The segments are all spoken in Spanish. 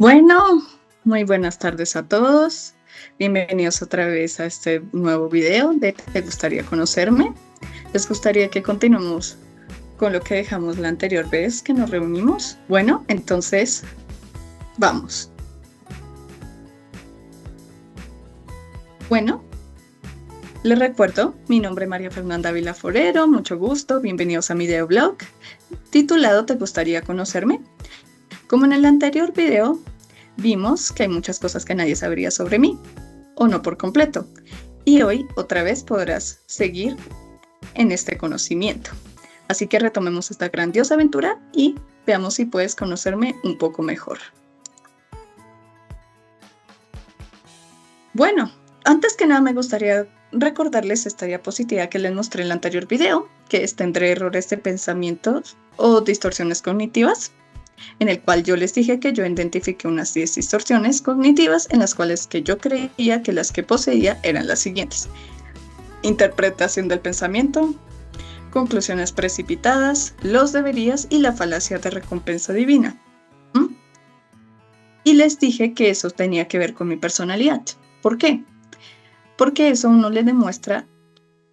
Bueno, muy buenas tardes a todos. Bienvenidos otra vez a este nuevo video de ¿Te gustaría conocerme? ¿Les gustaría que continuemos con lo que dejamos la anterior vez que nos reunimos? Bueno, entonces, vamos. Bueno, les recuerdo, mi nombre es María Fernanda Vilaforero, mucho gusto, bienvenidos a mi videoblog titulado ¿Te gustaría conocerme? Como en el anterior video, vimos que hay muchas cosas que nadie sabría sobre mí, o no por completo, y hoy otra vez podrás seguir en este conocimiento. Así que retomemos esta grandiosa aventura y veamos si puedes conocerme un poco mejor. Bueno, antes que nada me gustaría recordarles esta diapositiva que les mostré en el anterior video, que es tendré errores de pensamiento o distorsiones cognitivas, en el cual yo les dije que yo identifiqué unas 10 distorsiones cognitivas en las cuales que yo creía que las que poseía eran las siguientes: interpretación del pensamiento, conclusiones precipitadas, los deberías y la falacia de recompensa divina. Y les dije que eso tenía que ver con mi personalidad. ¿Por qué? Porque eso a uno le demuestra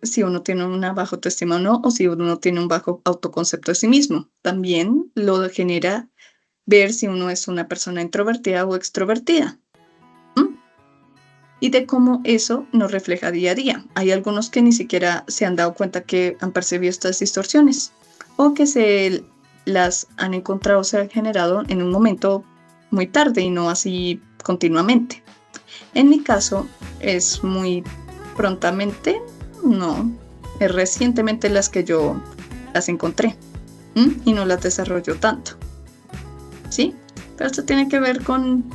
si uno tiene una baja autoestima o no, o si uno tiene un bajo autoconcepto de sí mismo. También lo genera ver si uno es una persona introvertida o extrovertida. Y de cómo eso nos refleja día a día. Hay algunos que ni siquiera se han dado cuenta que han percibido estas distorsiones o que se las han encontrado, se han generado en un momento muy tarde y no así continuamente. En mi caso es muy prontamente, no, es recientemente las que yo las encontré y no las desarrollo tanto. ¿Sí? Pero esto tiene que ver con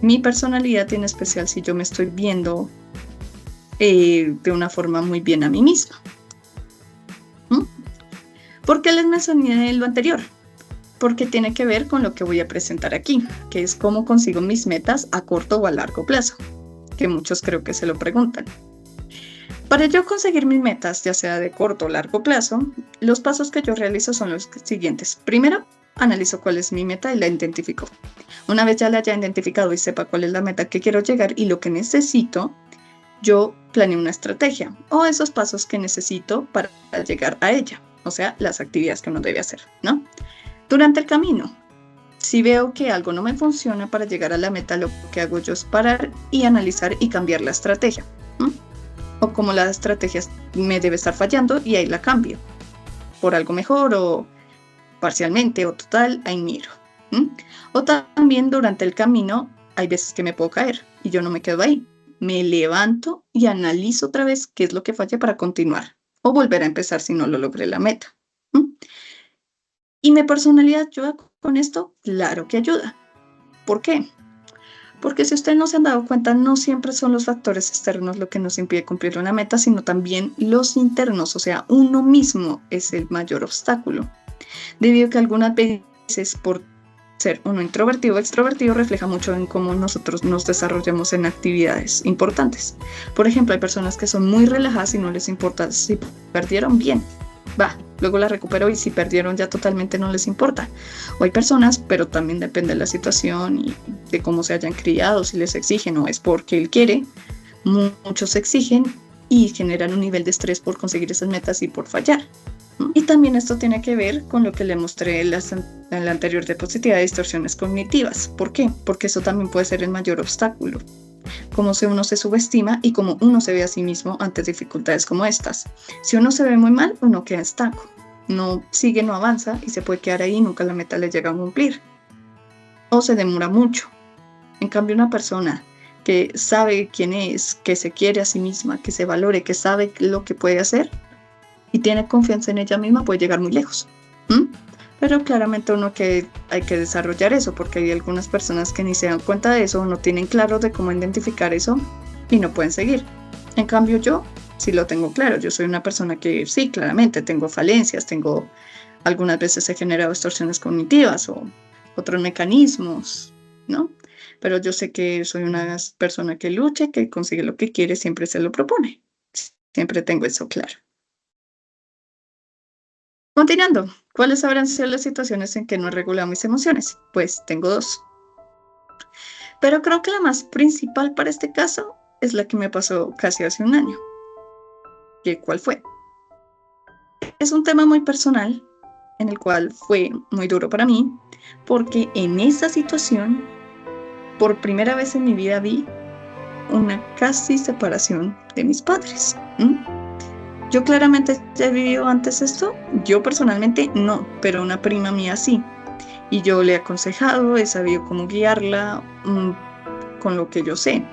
mi personalidad, en especial si yo me estoy viendo de una forma muy bien a mí misma. ¿Por qué les mencioné lo anterior? Porque tiene que ver con lo que voy a presentar aquí, que es cómo consigo mis metas a corto o a largo plazo, que muchos creo que se lo preguntan. Para yo conseguir mis metas, ya sea de corto o largo plazo, los pasos que yo realizo son los siguientes. Primero, analizo cuál es mi meta y la identifico. Una vez ya la haya identificado y sepa cuál es la meta que quiero llegar y lo que necesito, yo planeo una estrategia o esos pasos que necesito para llegar a ella, o sea, las actividades que uno debe hacer, ¿no? Durante el camino, si veo que algo no me funciona para llegar a la meta, lo que hago yo es parar y analizar y cambiar la estrategia. O como la estrategia me debe estar fallando y ahí la cambio por algo mejor o parcialmente o total, ahí miro. O también durante el camino hay veces que me puedo caer y yo no me quedo ahí. Me levanto y analizo otra vez qué es lo que falla para continuar o volver a empezar si no lo logré la meta. ¿Y mi personalidad ayuda con esto? Claro que ayuda. ¿Por qué? Porque si ustedes no se han dado cuenta, no siempre son los factores externos lo que nos impide cumplir una meta, sino también los internos, o sea, uno mismo es el mayor obstáculo. Debido a que algunas veces por ser uno introvertido o extrovertido refleja mucho en cómo nosotros nos desarrollamos en actividades importantes. Por ejemplo, hay personas que son muy relajadas y no les importa si perdieron, bien, va, luego la recupero, y si perdieron ya totalmente no les importa. O hay personas, pero también depende de la situación y de cómo se hayan criado, si les exigen o es porque él quiere, muchos exigen y generan un nivel de estrés por conseguir esas metas y por fallar. Y también esto tiene que ver con lo que le mostré en la anterior diapositiva de distorsiones cognitivas. ¿Por qué? Porque eso también puede ser el mayor obstáculo. Cómo uno se subestima y cómo uno se ve a sí mismo ante dificultades como estas. Si uno se ve muy mal, uno queda estanco. No sigue, no avanza y se puede quedar ahí y nunca la meta le llega a cumplir. O se demora mucho. En cambio, una persona que sabe quién es, que se quiere a sí misma, que se valore, que sabe lo que puede hacer y tiene confianza en ella misma, puede llegar muy lejos. Pero claramente uno que hay que desarrollar eso, porque hay algunas personas que ni se dan cuenta de eso, no tienen claro de cómo identificar eso y no pueden seguir. En cambio yo sí lo tengo claro, yo soy una persona que sí, claramente tengo falencias, algunas veces he generado distorsiones cognitivas o otros mecanismos, ¿no? Pero yo sé que soy una persona que lucha, que consigue lo que quiere, siempre se lo propone. Siempre tengo eso claro. Continuando, ¿cuáles habrán sido las situaciones en que no he regulado mis emociones? Pues tengo dos. Pero creo que la más principal para este caso es la que me pasó casi hace un año. ¿Cuál fue? Es un tema muy personal en el cual fue muy duro para mí, porque en esa situación, por primera vez en mi vida vi una casi separación de mis padres. Yo claramente ya he vivido antes esto, yo personalmente no, pero una prima mía sí. Y yo le he aconsejado, he sabido cómo guiarla con lo que yo sé.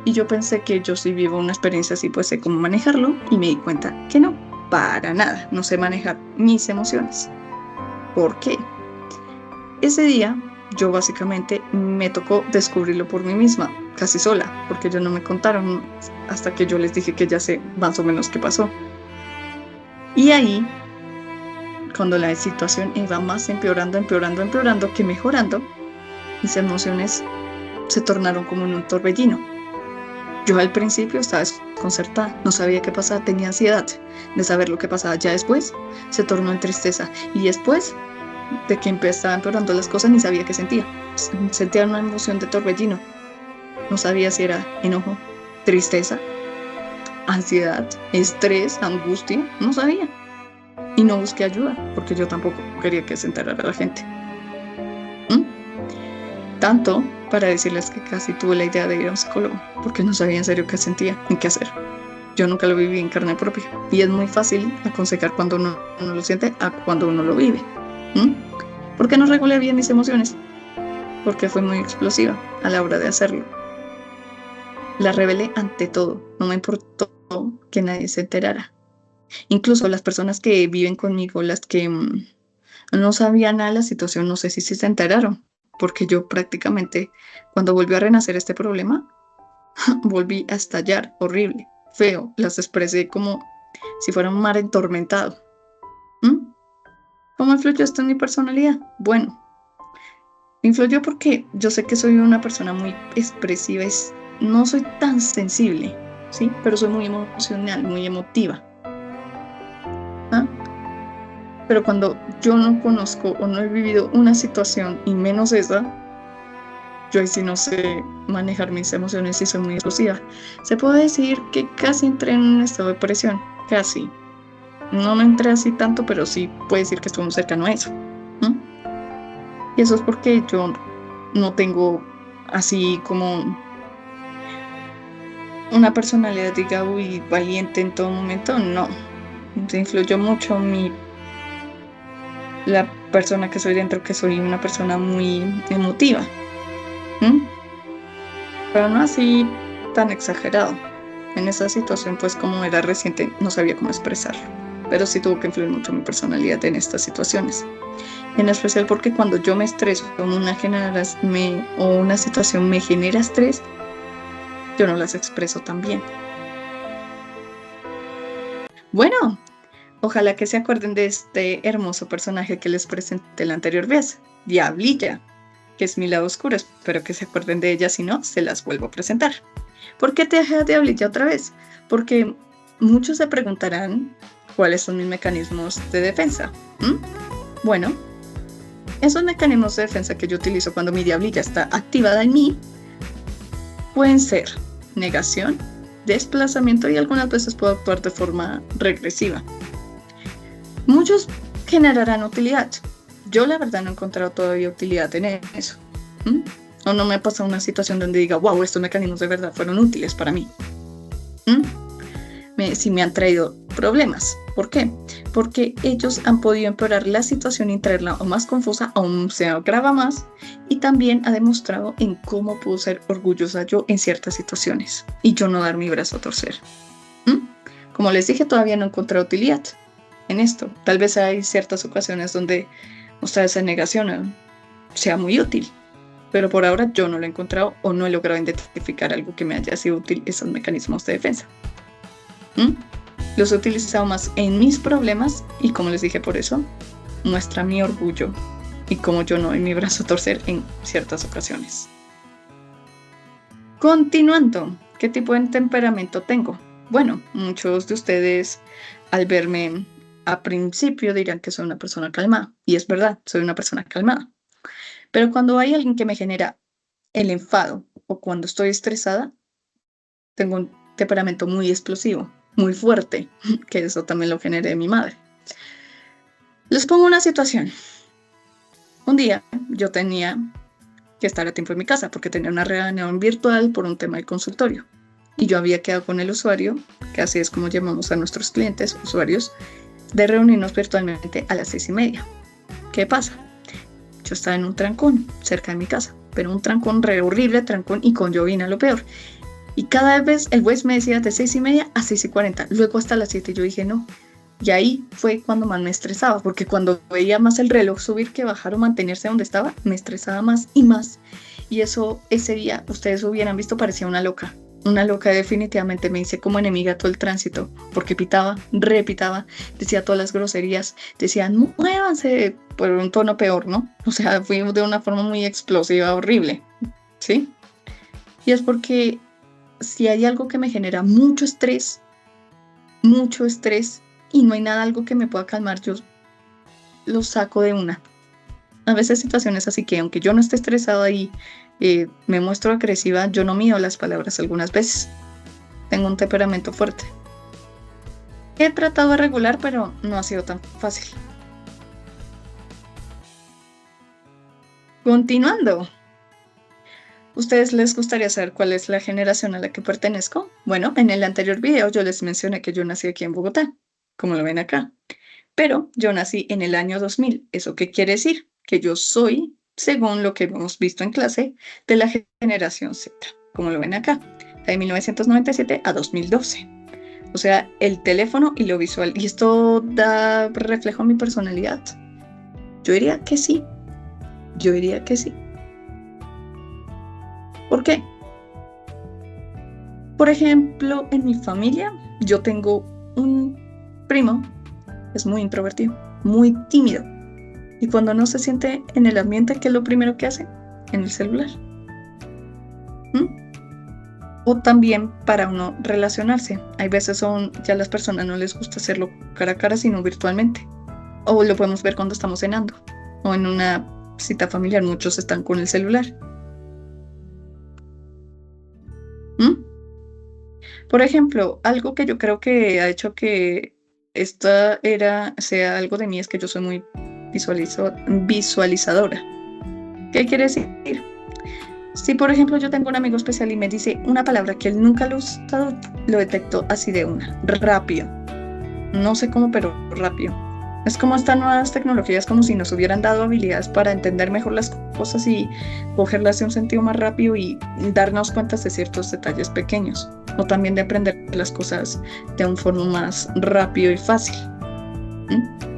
Y yo pensé que yo sí vivo una experiencia así, pues sé cómo manejarlo, y me di cuenta que no, para nada, no sé manejar mis emociones. ¿Por qué? Ese día yo básicamente me tocó descubrirlo por mí misma, casi sola, porque ellos no me contaron hasta que yo les dije que ya sé más o menos qué pasó. Y ahí, cuando la situación iba más empeorando que mejorando, mis emociones se tornaron como en un torbellino. Yo al principio estaba desconcertada, no sabía qué pasaba, tenía ansiedad de saber lo que pasaba. Ya después se tornó en tristeza, y después de que estaba empeorando las cosas ni sabía qué sentía. Sentía una emoción de torbellino. No sabía si era enojo, tristeza, ansiedad, estrés, angustia, no sabía. Y no busqué ayuda, porque yo tampoco quería que se enterara la gente. Tanto para decirles que casi tuve la idea de ir a un psicólogo, porque no sabía en serio qué sentía ni qué hacer. Yo nunca lo viví en carne propia. Y es muy fácil aconsejar cuando uno lo siente a cuando uno lo vive. ¿Por qué no regulé bien mis emociones? Porque fui muy explosiva a la hora de hacerlo. La rebelé ante todo. No me importó que nadie se enterara. Incluso las personas que viven conmigo, las que no sabían nada de la situación, no sé si se enteraron. Porque yo prácticamente, cuando volvió a renacer este problema, volví a estallar horrible, feo. Las expresé como si fuera un mar entormentado. ¿Cómo influyó esto en mi personalidad? Bueno, influyó porque yo sé que soy una persona muy expresiva, no soy tan sensible, ¿sí? Pero soy muy emocional, muy emotiva. Pero cuando yo no conozco o no he vivido una situación, y menos esa, yo ahí sí no sé manejar mis emociones y soy muy explosiva. Se puede decir que casi entré en un estado de depresión, casi. No me entré así tanto, pero sí puede decir que estuve cercano a eso. Y eso es porque yo no tengo así como una personalidad, diga, uy, valiente en todo momento, no. Se influyó mucho la persona que soy dentro, que soy una persona muy emotiva. Pero no así tan exagerado. En esa situación, pues como era reciente, no sabía cómo expresarlo. Pero sí tuvo que influir mucho mi personalidad en estas situaciones. En especial porque cuando yo me estreso o una situación me genera estrés, yo no las expreso tan bien. Bueno, ojalá que se acuerden de este hermoso personaje que les presenté la anterior vez, Diablilla, que es mi lado oscuro. Espero que se acuerden de ella, si no, se las vuelvo a presentar. ¿Por qué te dejé a Diablilla otra vez? Porque muchos se preguntarán cuáles son mis mecanismos de defensa. Bueno, esos mecanismos de defensa que yo utilizo cuando mi Diablilla está activada en mí pueden ser negación, desplazamiento, y algunas veces puedo actuar de forma regresiva. Muchos generarán utilidad. Yo la verdad no he encontrado todavía utilidad en eso. O no me ha pasado una situación donde diga, wow, estos mecanismos de verdad fueron útiles para mí. Sí me han traído problemas. ¿Por qué? Porque ellos han podido empeorar la situación y traerla aún más confusa, aún se agrava más, y también ha demostrado en cómo puedo ser orgullosa yo en ciertas situaciones y yo no dar mi brazo a torcer. Como les dije, todavía no he encontrado utilidad en esto. Tal vez hay ciertas ocasiones donde mostrar esa negación sea muy útil, pero por ahora yo no lo he encontrado o no he logrado identificar algo que me haya sido útil, esos mecanismos de defensa. Los he utilizado más en mis problemas, y como les dije, por eso muestra mi orgullo y como yo no doy mi brazo a torcer en ciertas ocasiones. Continuando, ¿qué tipo de temperamento tengo? Bueno, muchos de ustedes al verme a principio dirán que soy una persona calmada, y es verdad, soy una persona calmada. Pero cuando hay alguien que me genera el enfado o cuando estoy estresada, tengo un temperamento muy explosivo, muy fuerte, que eso también lo generé de mi madre. Les pongo una situación. Un día yo tenía que estar a tiempo en mi casa porque tenía una reunión virtual por un tema del consultorio. Y yo había quedado con el usuario, que así es como llamamos a nuestros clientes, usuarios, de reunirnos virtualmente a las 6:30. ¿Qué pasa? Yo estaba en un trancón cerca de mi casa, pero un trancón re horrible, trancón y con llovina, lo peor. Y cada vez el Waze me decía de 6:30 a 6:40, luego hasta las 7. Yo dije no. Y ahí fue cuando más me estresaba, porque cuando veía más el reloj subir que bajar o mantenerse donde estaba, me estresaba más y más. Y eso, ese día, ustedes hubieran visto, parecía una loca. Una loca definitivamente, me hice como enemiga todo el tránsito, porque pitaba, repitaba, decía todas las groserías, decían, muévanse, por un tono peor, ¿no? O sea, fui de una forma muy explosiva, horrible, ¿sí? Y es porque si hay algo que me genera mucho estrés, y no hay nada, algo que me pueda calmar, yo lo saco de una. A veces situaciones así que aunque yo no esté estresada y me muestro agresiva, yo no mido las palabras algunas veces. Tengo un temperamento fuerte. He tratado de regular, pero no ha sido tan fácil. Continuando. ¿Ustedes les gustaría saber cuál es la generación a la que pertenezco? Bueno, en el anterior video yo les mencioné que yo nací aquí en Bogotá, como lo ven acá. Pero yo nací en el año 2000. ¿Eso qué quiere decir? Que yo soy, según lo que hemos visto en clase, de la generación Z, como lo ven acá, de 1997 a 2012. O sea, el teléfono y lo visual. ¿Y esto da reflejo a mi personalidad? Yo diría que sí. Yo diría que sí. ¿Por qué? Por ejemplo, en mi familia, yo tengo un primo, es muy introvertido, muy tímido. Y cuando no se siente en el ambiente, ¿qué es lo primero que hace? En el celular. O también para uno relacionarse. Hay veces ya las personas no les gusta hacerlo cara a cara, sino virtualmente. O lo podemos ver cuando estamos cenando. O en una cita familiar, muchos están con el celular. Por ejemplo, algo que yo creo que ha hecho que esta era sea algo de mí es que yo soy muy visualizadora. ¿Qué quiere decir? Si por ejemplo yo tengo un amigo especial y me dice una palabra que él nunca lo ha usado, lo detecto así de una, rápido. No sé cómo, pero rápido. Es como estas nuevas tecnologías, como si nos hubieran dado habilidades para entender mejor las cosas y cogerlas de un sentido más rápido y darnos cuenta de ciertos detalles pequeños. O también de aprender las cosas de una forma más rápido y fácil.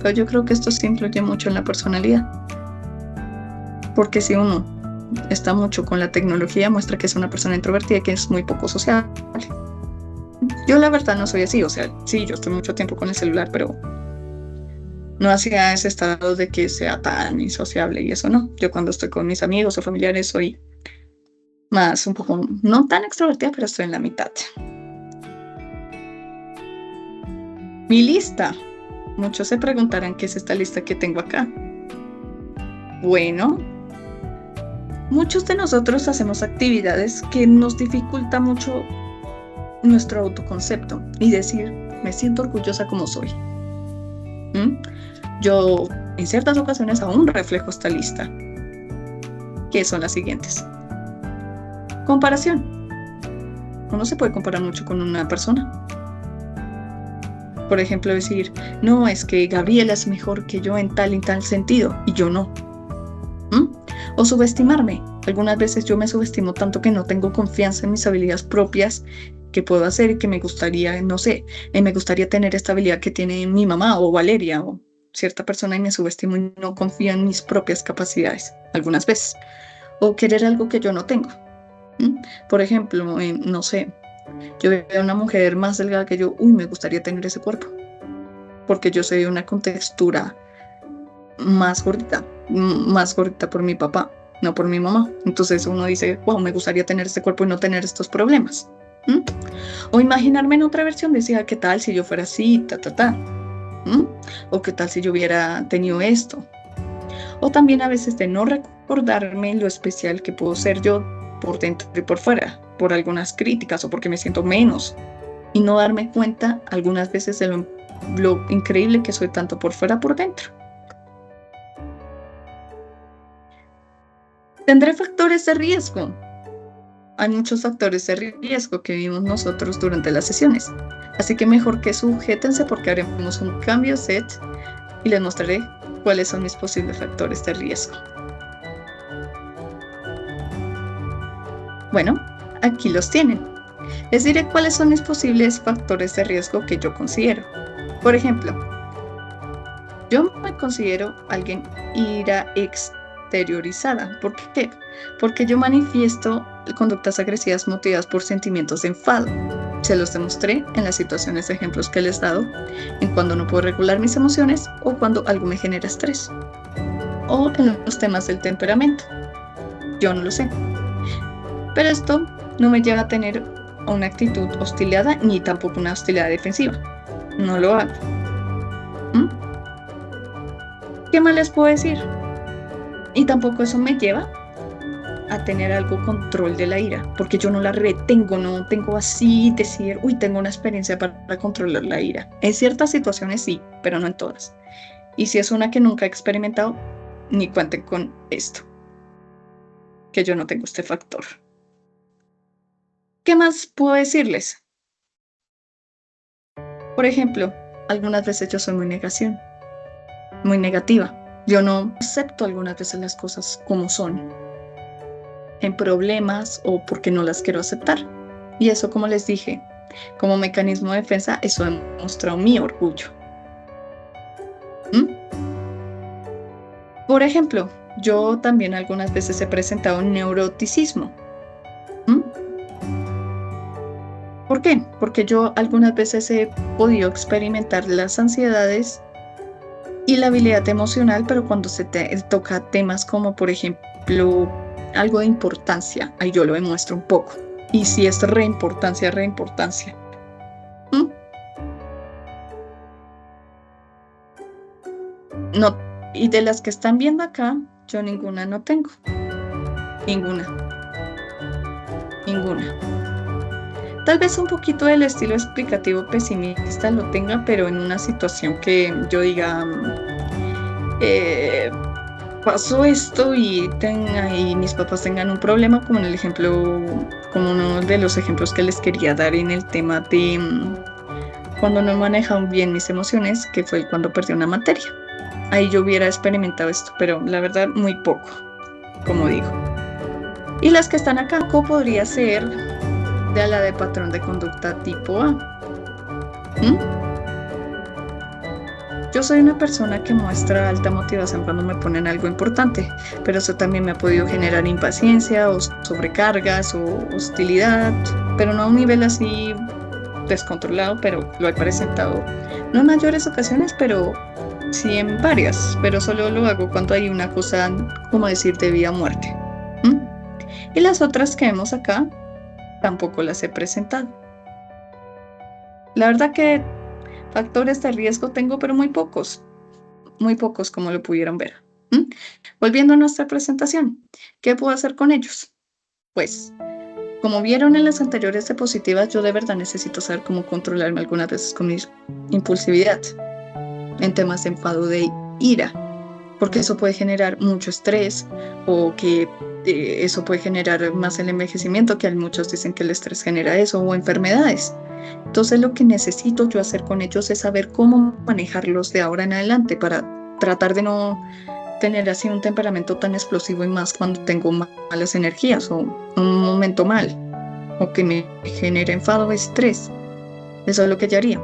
Pero yo creo que esto sí influye mucho en la personalidad. Porque si uno está mucho con la tecnología, muestra que es una persona introvertida y que es muy poco sociable. Yo la verdad no soy así, o sea, sí, yo estoy mucho tiempo con el celular, pero no hacia ese estado de que sea tan insociable y eso no. Yo cuando estoy con mis amigos o familiares soy más un poco, no tan extrovertida, pero estoy en la mitad. Mi lista. Muchos se preguntarán qué es esta lista que tengo acá. Bueno, muchos de nosotros hacemos actividades que nos dificulta mucho nuestro autoconcepto y decir, me siento orgullosa como soy. Yo en ciertas ocasiones aún reflejo esta lista, que son las siguientes. Comparación. Uno se puede comparar mucho con una persona. Por ejemplo, decir, no, es que Gabriela es mejor que yo en tal y tal sentido, y yo no. O subestimarme. Algunas veces yo me subestimo tanto que no tengo confianza en mis habilidades propias que puedo hacer y que me gustaría, no sé, me gustaría tener esta habilidad que tiene mi mamá o Valeria o cierta persona y me subestimo y no confío en mis propias capacidades, algunas veces. O querer algo que yo no tengo. Por ejemplo, no sé, yo veo a una mujer más delgada que yo, me gustaría tener ese cuerpo, porque yo soy una contextura más gordita por mi papá, no por mi mamá. Entonces uno dice, wow, me gustaría tener este cuerpo y no tener estos problemas. O imaginarme en otra versión, decía, ¿qué tal si yo fuera así, o qué tal si yo hubiera tenido esto? O también a veces de no recordarme lo especial que puedo ser yo por dentro y por fuera, por algunas críticas o porque me siento menos, y no darme cuenta algunas veces de lo increíble que soy tanto por fuera por dentro. ¿Tendré factores de riesgo? Hay muchos factores de riesgo que vivimos nosotros durante las sesiones, así que mejor que sujétense porque haremos un cambio set y les mostraré cuáles son mis posibles factores de riesgo. Bueno, aquí los tienen. Les diré cuáles son mis posibles factores de riesgo que yo considero. Por ejemplo, yo me considero alguien ira exteriorizada. ¿Por qué? Porque yo manifiesto conductas agresivas motivadas por sentimientos de enfado. Se los demostré en las situaciones de ejemplos que les he dado, en cuando no puedo regular mis emociones o cuando algo me genera estrés. O en los temas del temperamento. Yo no lo sé. Pero esto no me lleva a tener una actitud hostilizada ni tampoco una hostilidad defensiva. No lo hago. ¿Qué más les puedo decir? Y tampoco eso me lleva a tener algo control de la ira, porque yo no la retengo, no tengo así decir, uy, tengo una experiencia para controlar la ira. En ciertas situaciones sí, pero no en todas. Y si es una que nunca he experimentado, ni cuenten con esto, que yo no tengo este factor. ¿Qué más puedo decirles? Por ejemplo, algunas veces yo soy muy negativa. Yo no acepto algunas veces las cosas como son, en problemas o porque no las quiero aceptar. Y eso, como les dije, como mecanismo de defensa, eso ha demostrado mi orgullo. Por ejemplo, yo también algunas veces he presentado un neuroticismo. ¿Por qué? Porque yo algunas veces he podido experimentar las ansiedades y la habilidad emocional, pero cuando se toca temas como, por ejemplo, algo de importancia, ahí yo lo demuestro un poco. Y si es reimportancia. No, y de las que están viendo acá, yo ninguna no tengo. Ninguna. Tal vez un poquito del estilo explicativo pesimista lo tenga, pero en una situación que yo diga, pasó esto y mis papás tengan un problema, como en el ejemplo, como uno de los ejemplos que les quería dar en el tema de cuando no he manejado bien mis emociones, que fue cuando perdí una materia. Ahí yo hubiera experimentado esto, pero la verdad muy poco, como digo. Y las que están acá, ¿cómo podría ser de la de patrón de conducta tipo A? Yo soy una persona que muestra alta motivación cuando me ponen algo importante, pero eso también me ha podido generar impaciencia o sobrecargas o hostilidad, pero no a un nivel así descontrolado, pero lo he presentado, no en mayores ocasiones, pero sí en varias, pero solo lo hago cuando hay una cosa, como decir, de vida o muerte. Y las otras que vemos acá, tampoco las he presentado. La verdad que factores de riesgo tengo, pero muy pocos como lo pudieron ver. Volviendo a nuestra presentación, ¿qué puedo hacer con ellos? Pues, como vieron en las anteriores diapositivas, yo de verdad necesito saber cómo controlarme algunas veces con mi impulsividad en temas de enfado, de ira, porque eso puede generar mucho estrés o que eso puede generar más el envejecimiento, que muchos dicen que el estrés genera eso, o enfermedades. Entonces lo que necesito yo hacer con ellos es saber cómo manejarlos de ahora en adelante para tratar de no tener así un temperamento tan explosivo y más cuando tengo malas energías o un momento mal o que me genere enfado o estrés. Eso es lo que yo haría.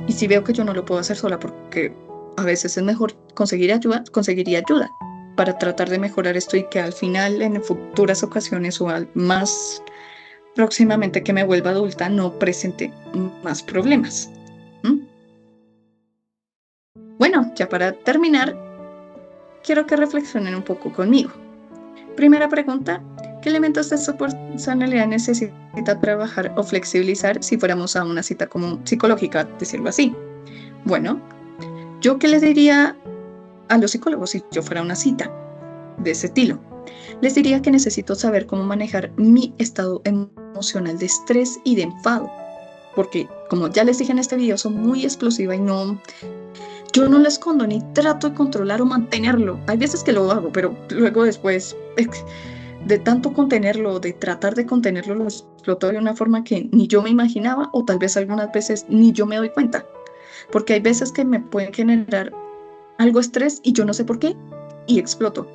Y si veo que yo no lo puedo hacer sola, porque a veces es mejor conseguiría ayuda para tratar de mejorar esto y que al final en futuras ocasiones o más próximamente que me vuelva adulta no presente más problemas. Bueno, ya para terminar, quiero que reflexionen un poco conmigo. Primera pregunta, ¿qué elementos de su personalidad necesita trabajar o flexibilizar si fuéramos a una cita como psicológica, decirlo así? Bueno, ¿yo qué les diría a los psicólogos si yo fuera a una cita de ese estilo? Les diría que necesito saber cómo manejar mi estado emocional de estrés y de enfado, porque como ya les dije en este video, soy muy explosiva y yo no lo escondo ni trato de controlar o mantenerlo. Hay veces que lo hago, pero luego después de tanto contenerlo, de tratar de contenerlo, lo exploto de una forma que ni yo me imaginaba, o tal vez algunas veces ni yo me doy cuenta, porque hay veces que me pueden generar algo estrés y yo no sé por qué y exploto.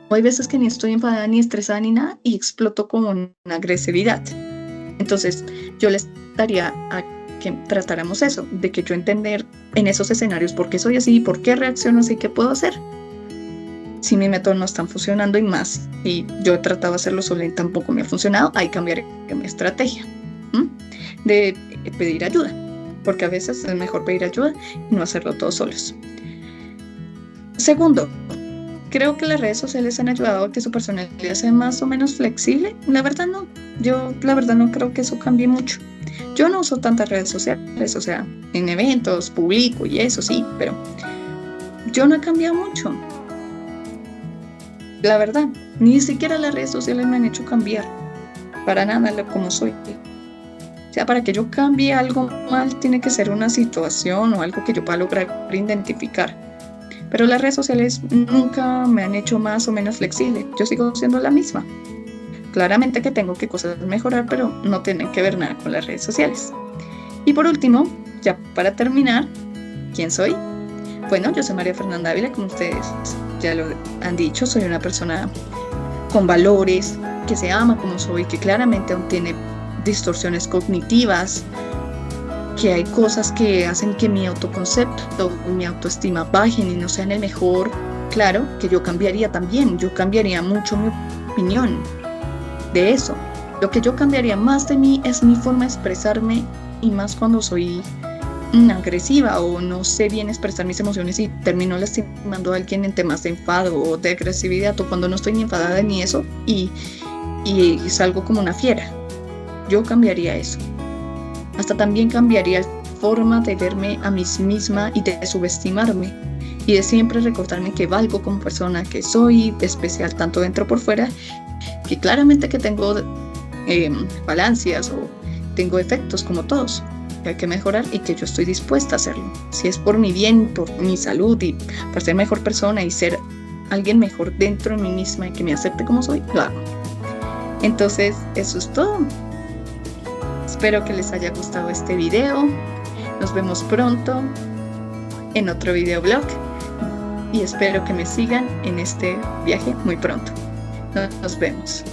O hay veces que ni estoy enfadada ni estresada ni nada y exploto con una agresividad. Entonces yo les daría a que tratáramos eso, de que yo entender en esos escenarios por qué soy así, por qué reacciono así, qué puedo hacer. Si mis métodos no están funcionando y más, y yo he tratado de hacerlo solo y tampoco me ha funcionado, ahí cambiaré mi estrategia de pedir ayuda, porque a veces es mejor pedir ayuda y no hacerlo todos solos. Segundo, creo que las redes sociales han ayudado a que su personalidad sea más o menos flexible. La verdad no, yo la verdad no creo que eso cambie mucho. Yo no uso tantas redes sociales, o sea, en eventos publico y eso sí, pero yo no he cambiado mucho. La verdad, ni siquiera las redes sociales me han hecho cambiar para nada como soy. O sea, para que yo cambie algo mal, tiene que ser una situación o algo que yo pueda lograr identificar. Pero las redes sociales nunca me han hecho más o menos flexible. Yo sigo siendo la misma. Claramente que tengo que cosas mejorar, pero no tienen que ver nada con las redes sociales. Y por último, ya para terminar, ¿quién soy? Bueno, yo soy María Fernanda Ávila, como ustedes ya lo han dicho. Soy una persona con valores, que se ama como soy, que claramente aún tiene distorsiones cognitivas, que hay cosas que hacen que mi autoconcepto, mi autoestima bajen y no sean el mejor. Claro que yo cambiaría también, yo cambiaría mucho mi opinión de eso. Lo que yo cambiaría más de mí es mi forma de expresarme, y más cuando soy agresiva o no sé bien expresar mis emociones y termino lastimando a alguien en temas de enfado o de agresividad, o cuando no estoy ni enfadada ni eso y salgo como una fiera. Yo cambiaría eso. Hasta también cambiaría la forma de verme a mí misma y de subestimarme, y de siempre recordarme que valgo como persona, que soy especial tanto dentro como por fuera, que claramente que tengo falencias o tengo defectos como todos, que hay que mejorar y que yo estoy dispuesta a hacerlo. Si es por mi bien, por mi salud y para ser mejor persona y ser alguien mejor dentro de mí misma y que me acepte como soy, lo hago. Entonces, eso es todo. Espero que les haya gustado este video. Nos vemos pronto en otro videoblog y espero que me sigan en este viaje muy pronto. Nos vemos.